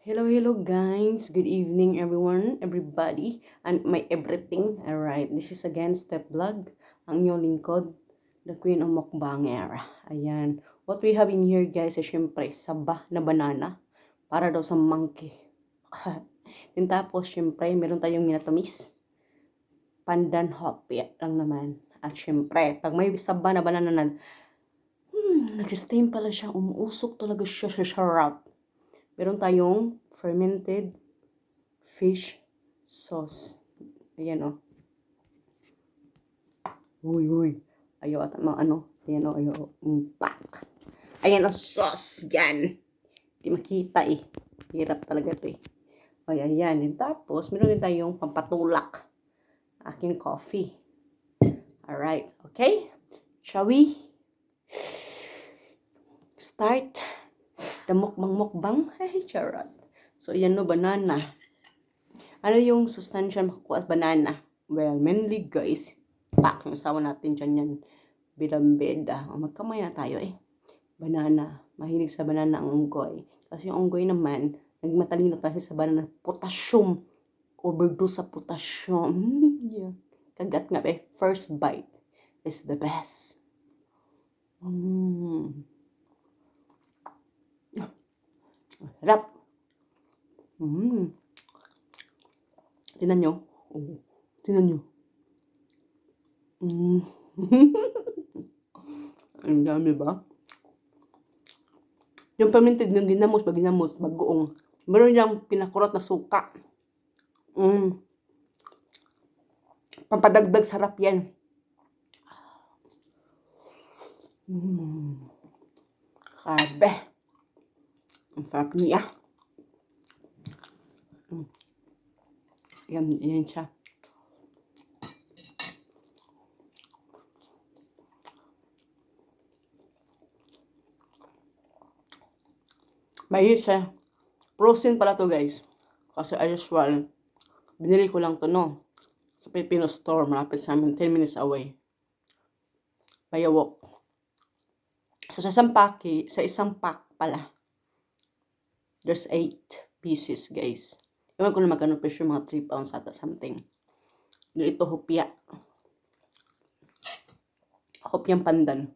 Hello guys. Good evening everyone, everybody, and my everything. Alright, this is again Step Vlog, ang inyong lingkod, the Queen of Mukbanger. Ayan, what we have in here guys ay syempre saba na banana para daw sa monkey. Then tapos syempre meron tayong minatamis, pandan hopya lang naman. At syempre, pag may saba na banana na, nag-steam pala siya, umuusok talaga siya sa sarap. Meron tayong fermented fish sauce. Ayan o. Uy. Ayaw at mga ano. Ayan o, ayaw. Pak. Ayan o, sauce. Yan. Hindi makita eh. Hirap talaga ito eh. Ay, ayan. And tapos, meron din tayong pampatulak. Aking coffee. Alright. Okay? Shall we start the mukbang? Ay, charot. So, ayan no, banana. Ano yung sustansya makukuha sa banana? Well, mainly guys, yung asawa natin dyan yan, bidambeda. Magkamay na tayo eh. Banana. Mahilig sa banana ang unggoy. Kasi yung unggoy naman, nagmatalino kasi sa banana, potassium. Overdose sa potassium. Yeah. Kagat nga eh. First bite is the best. Harap. Tinan nyo. Tinan nyo. Ang dami ba? Yung fermented ng ginamos, bagoong. Meron yung pinakurot na suka. Pampadagdag sarap yan. Kabe. Ang sarap niya. Yan siya. May siya. Frozen pala to guys. Kasi as usual, binili ko lang to no. Sa Pepino store, malapit sa amin, 10 minutes away. Bayawok. So sa isang pack pala, there's 8 pieces guys. Ewan ko na magkano presyo, mga 3 pounds ata something. Ito hopya. Hopyang pandan.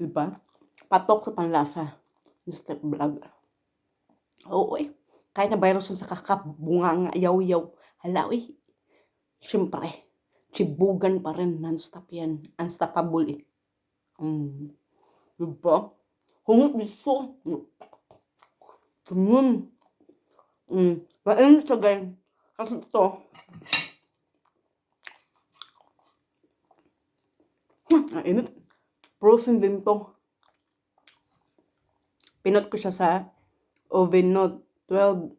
Diba? Patok sa panlasa. Step vlog. Oo eh. Kahit na virus sa kakabunga nga, yaw-yaw. Hala eh. Siyempre, chibugan pa rin. Non-stop yan. Unstoppable eh. Diba? Hungot gusto. Mainit siya guys. Kasi ito, ang init. Frozen din to. Pinot ko siya sa oven no, 12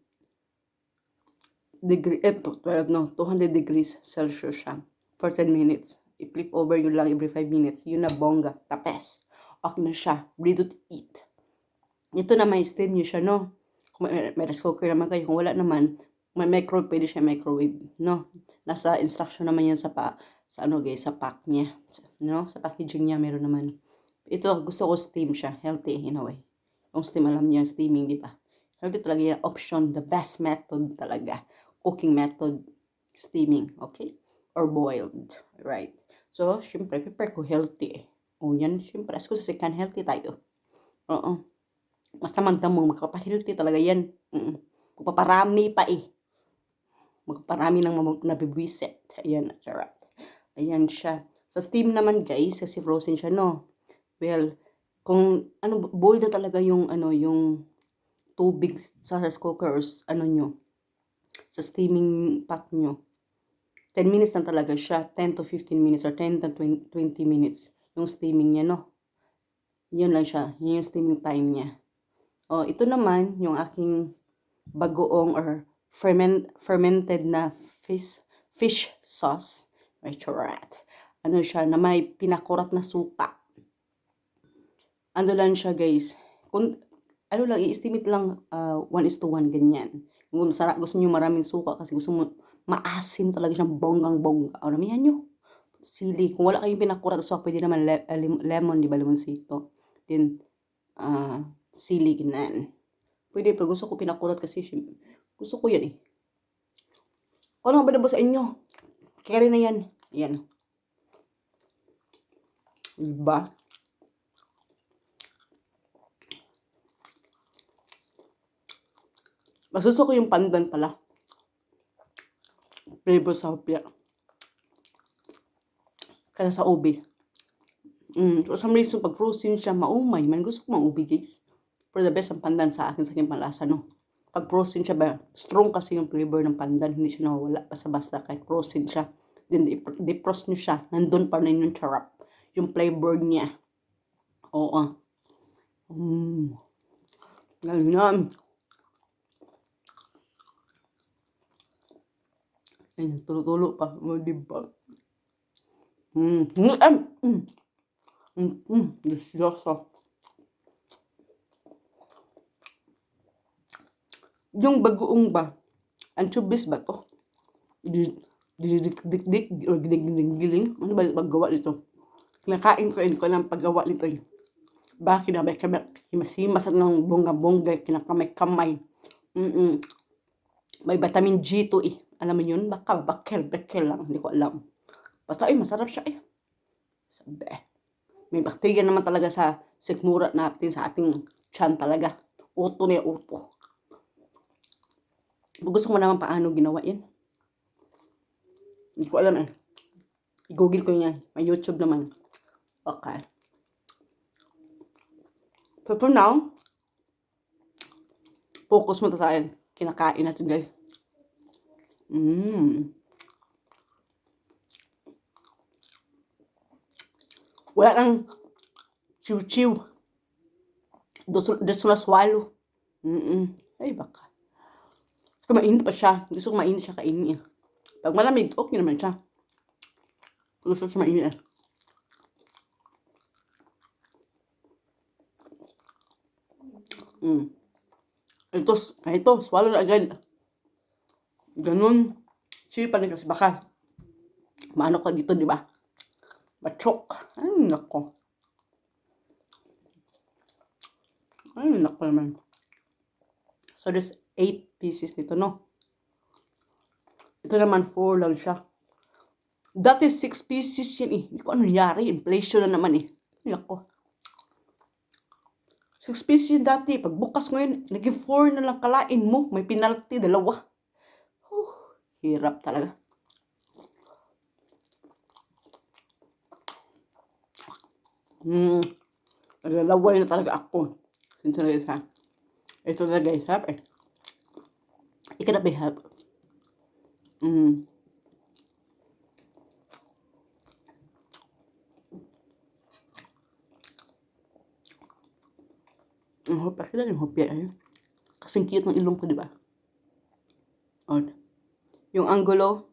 degree, 200 degrees Celsius siya for 10 minutes. I-flip over yun lang every 5 minutes. Yun na bongga, tapes. Okay na siya, ready to eat. Ito na may steam nyo siya, no? Kung may rice cooker naman kayo, kung wala naman, may microwave, pwede siya microwave, no? Nasa instruction naman yan sa ano guys, sa pack niya, no? Sa packaging niya, meron naman. Ito, gusto ko steam siya, healthy in a way. Yung steam, alam niyo, steaming, di ba? Healthy talaga yung option, the best method talaga. Cooking method, steaming, okay? Or boiled, right? So, syempre, prepare ko healthy eh. O yan, syempre, as ko sa second, healthy tayo. Oo. Mas tamang mo, magpapahealthy talaga yan. Magpaparami pa eh. Magpaparami ng nabibwisit. Ayan, charot. Ayan siya. Sa steam naman guys, kasi frozen siya, no? Well, kung ano, boil na talaga yung yung tubig sa rice cooker or ano nyo, sa steaming pot nyo. 10 minutes na talaga siya. 10 to 15 minutes or 10 to 20 minutes yung steaming niya, no? Yun lang siya. Yun yung steaming time niya. Oh, ito naman yung aking bagoong or fermented na fish sauce. Right. Ano siya, na may pinakurat na suka. Ano lang siya guys. Kung ano lang, i-estimate lang 1:1 ganyan. Kung gusto nyo maraming suka kasi gusto mo maasim talaga siyang bonggang-bongga. O, namihan nyo. Sili. Kung wala kayong pinakurat so pwede naman lemon, di ba, limonsito. Then, sili, ginan. Pwede, pero gusto ko pinakurat kasi gusto ko yan eh. Ano ba sa inyo? Carry na yan. Yan. Diba? Mas gusto ko yung pandan pala. Flavor sa hopya. Kaya sa ube. For some reason, pag frozen siya, maumay man. Gusto ko mang ube, guys. For the best ang pandan sa akin, sa aking panlasa, no? Pag frozen siya ba, strong kasi yung flavor ng pandan. Hindi siya nawawala basta-basta kahit frozen siya. Then, defrost nyo siya. Nandun pa rin yung charap. Yung flavor niya. Oo. Ganyan. Ay, tulo-tulo pa. O, diba? Delicioso. Yung bagoong ba? Anchovies ba to? Dik-dik o giling. Ano ba paggawa nito? Kinakain ko ng paggawa nito eh. Bakit na may himas-himas ng bongga-bongga, kinakamay-kamay. May vitamin G to eh. Alam mo yun? Baka bakel lang. Hindi ko alam. Basta masarap siya eh. Sabi. May bakterya naman talaga sa sikmura natin sa ating tiyan talaga. Uto na yung uto. Gusto mo naman paano ginawa yan. Hindi ko alam eh. I-google ko yan. May YouTube naman. Okay. So for now, focus mo sa akin. Kinakain natin guys. Wala nang chiw-chiw. Gusto na swallow. Ay baka. Mainit pa siya. Gusto ko mainit siya kainin eh. Pag malamig, okay naman siya. Gusto siya mainit eh. Ito, swallow na agad. Ganun. Siya pa rin kasi baka. Maano ka dito, di ba? Bachok. Ay, nako. Ay, nako naman. So, there's 8 pieces nito, no? Ito naman, 4 lang siya. Dati 6 pieces yan eh. Hindi ko ano nangyari. Inflation na naman eh. Ay, nako. 6 pieces yun dati. Pagbukas ngayon, naging 4 na lang kalain mo. May penalty, 2. Hirap talaga. Naglalaway na talaga ako. Since na isa. Ito talaga guys, harap eh. Ikanap eh, harap. Ang hopya, kita yung hopya eh. Kasing cute ng ilong ko, di ba? O, yung angulo,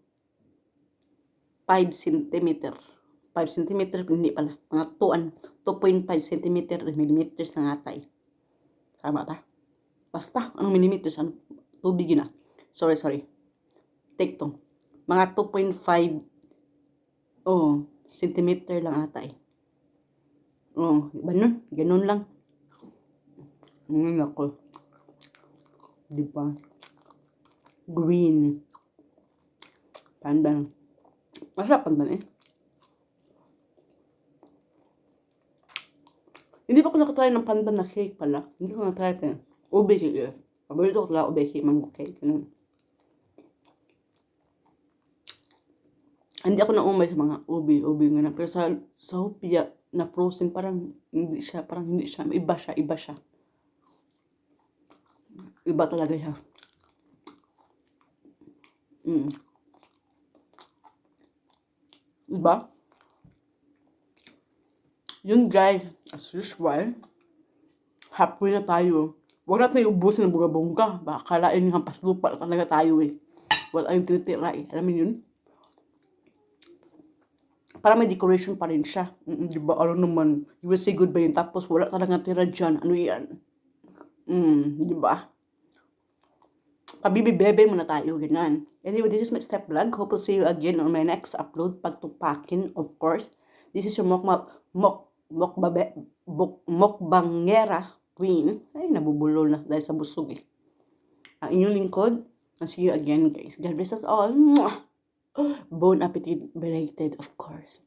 5 cm. 5 cm, hindi pala. Mga 2.5 cm millimeters na atay. Tama ba? Basta, anong millimeters? Ano? Tubig yun ah. Sorry. Take to. Mga 2.5 centimeter lang atay. Diba nun? Ganun lang. Ako. Diba? Green. Pandan. Masarap pandan eh. Hindi pa ako nakatry ng pandan na cake pala. Hindi ko nakatry pa. Ube cake. Paborito ko talaga ube cake, mango cake. Hindi ako naumay sa mga ube nga. Pero sa hopya na frozen, parang hindi siya. Iba siya. Iba talaga siya. Diba? Yun guys, as usual, halfway na tayo. Huwag natin iubusin ng bunga-bunga. Baka kalain yung hampas lupa na talaga tayo eh. Wala yung tinitira eh. Alam mo yun? Para may decoration pa rin siya. Diba? Ano naman, you will say goodbye yun. Tapos wala talaga tira dyan. Ano yan? Diba? Kabibibebe muna tayo, ganun. Anyway, this is my step vlog. Hope to see you again on my next upload. Pagtupakin, of course. This is your mukbangera queen. Ay, nabubulol na dahil sa busog eh. Ang inyong lingkod. I'll see you again, guys. God bless us all. Mwah! Bon appetit belated, of course.